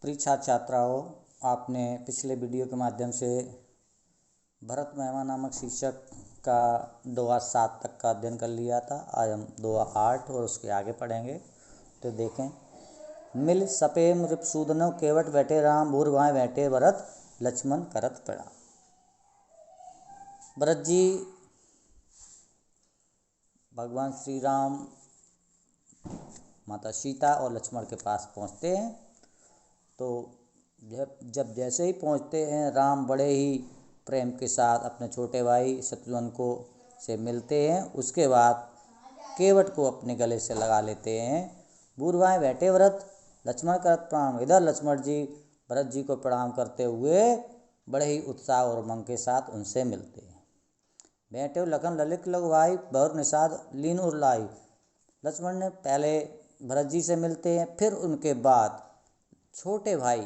प्रिय छात्र छात्राओं, आपने पिछले वीडियो के माध्यम से भरत महिमा नामक शीर्षक का 2-7 तक का अध्ययन कर लिया था। आज हम 2-8 और उसके आगे पढ़ेंगे। तो देखें, मिल सपेम रिपसूदनो केवट बैठे राम, भूरभाए बैठे भरत, लक्ष्मण करत प्रणाम। भरत जी भगवान श्री राम, माता सीता और लक्ष्मण के पास पहुंचते हैं। तो जब जैसे ही पहुंचते हैं, राम बड़े ही प्रेम के साथ अपने छोटे भाई शत्रुघ्न को से मिलते हैं। उसके बाद केवट को अपने गले से लगा लेते हैं। बूढ़ बैठे भरत, लक्ष्मण करत प्रणाम। इधर लक्ष्मण जी भरत जी को प्रणाम करते हुए बड़े ही उत्साह और उमंग के साथ उनसे मिलते हैं। बैठे लखन ललित लघु भाई, बहुर निषाद लीन उरलाई। लक्ष्मण ने पहले भरत जी से मिलते हैं, फिर उनके बाद छोटे भाई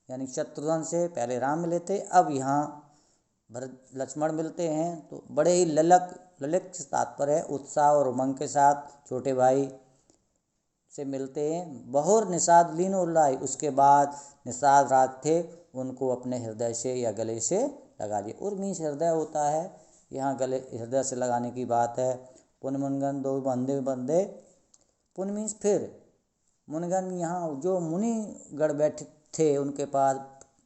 यानी शत्रुघ्न से पहले राम मिले थे, अब यहाँ भरत लक्ष्मण मिलते हैं। तो बड़े ही ललित से तात्पर्य है उत्साह और उमंग के साथ छोटे भाई से मिलते हैं। बहुर निषाद लीन उल्लाई, उसके बाद निषाद राज थे, उनको अपने हृदय से या गले से लगा दिया। उर मीन्स हृदय होता है, यहाँ गले हृदय से लगाने की बात है। पुन मुनगन दो बंदे बंदे, पुन मीन्स फिर, मुनगन यहाँ जो मुनि गण बैठे थे उनके पास,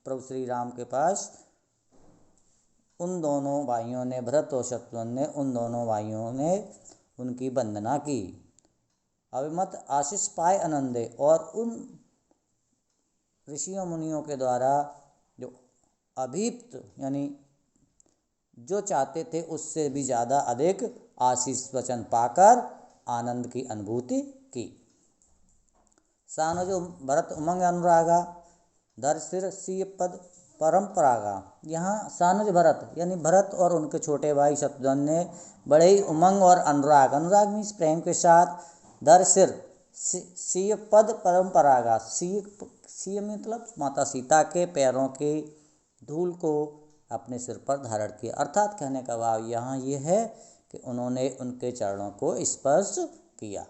प्रभु श्री राम के पास, उन दोनों भाइयों ने, भरत और शत्रुघ्न ने, उन दोनों भाइयों ने उनकी वंदना की। अभिमत आशीष पाए आनंदे, और उन ऋषियों मुनियों के द्वारा जो अभीप्त यानी जो चाहते थे उससे भी ज़्यादा अधिक आशीष वचन पाकर आनंद की अनुभूति की। सानो भरत उमंग अनुरागा, धर सिर सी पद परंपरागा। यहाँ सानुज भरत यानी भरत और उनके छोटे भाई शत्रुघ्न ने बड़े ही उमंग और अनुराग मीन्स प्रेम के साथ, धर सिर सी पद परंपरागा, सी मतलब माता सीता के पैरों के धूल को अपने सिर पर धारण किया। अर्थात कहने का भाव यहाँ ये है कि उन्होंने उनके चरणों को स्पर्श किया।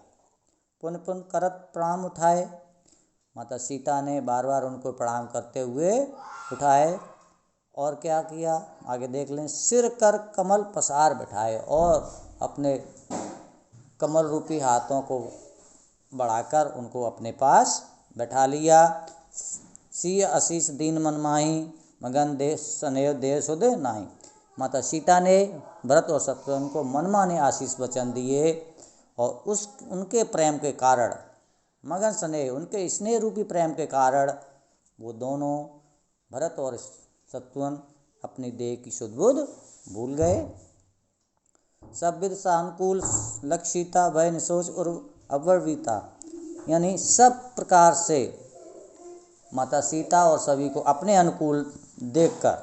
पुन पुन करत प्रणाम उठाए, माता सीता ने बार बार उनको प्रणाम करते हुए उठाए। और क्या किया आगे देख लें, सिर कर कमल पसार बिठाए, और अपने कमल रूपी हाथों को बढ़ाकर उनको अपने पास बैठा लिया। सी आशीष दीन मन माही, मगन देश स्नेह देह सुध नाही। माता सीता ने भरत और शत्रुघ्न को मनमाने आशीष वचन दिए, और उनके प्रेम के कारण, मगन स्नेह उनके स्नेह रूपी प्रेम के कारण, वो दोनों भरत और शत्रुघ्न अपनी देह की शुद्ध बुद्ध भूल गए। सब विध सानुकूल लक्षिता भय निशोच और अवर्विता, यानी सब प्रकार से माता सीता और सभी को अपने अनुकूल देखकर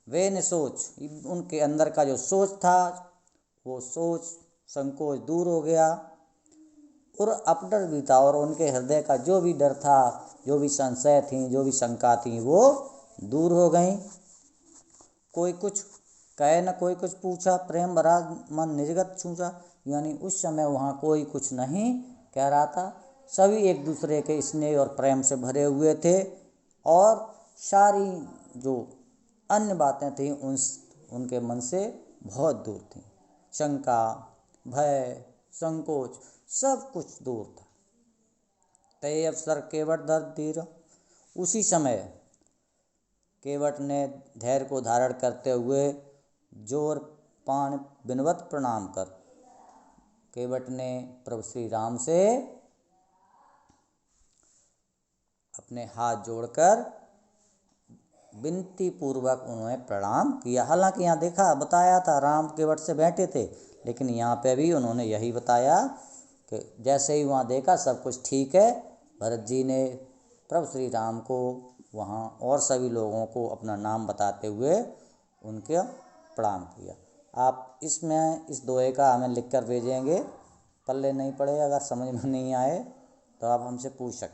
वे निशोच, उनके अंदर का जो सोच था वो सोच संकोच दूर हो गया, और अपडर भी था, और उनके हृदय का जो भी डर था, जो भी संशय थी, जो भी शंका थी, वो दूर हो गई। कोई कुछ कहे न कोई कुछ पूछा, प्रेम भरा मन निर्गत छूचा, यानी उस समय वहाँ कोई कुछ नहीं कह रहा था, सभी एक दूसरे के स्नेह और प्रेम से भरे हुए थे, और सारी जो अन्य बातें थीं उनके मन से बहुत दूर थीं। शंका, भय, संकोच सब कुछ दूर था। तय अवसर केवट दर धीर, उसी समय केवट ने धैर्य को धारण करते हुए जोर पाण विनवत प्रणाम कर, केवट ने प्रभु श्री राम से अपने हाथ जोड़कर विनती पूर्वक उन्हें प्रणाम किया। हालांकि यहाँ देखा बताया था राम केवट से बैठे थे, लेकिन यहाँ पे भी उन्होंने यही बताया कि जैसे ही वहाँ देखा सब कुछ ठीक है, भरत जी ने प्रभु श्री राम को वहाँ और सभी लोगों को अपना नाम बताते हुए उनके प्रणाम किया। आप इसमें इस दोहे का हमें लिख कर भेजेंगे, पल्ले नहीं पड़े, अगर समझ में नहीं आए तो आप हमसे पूछ सकते।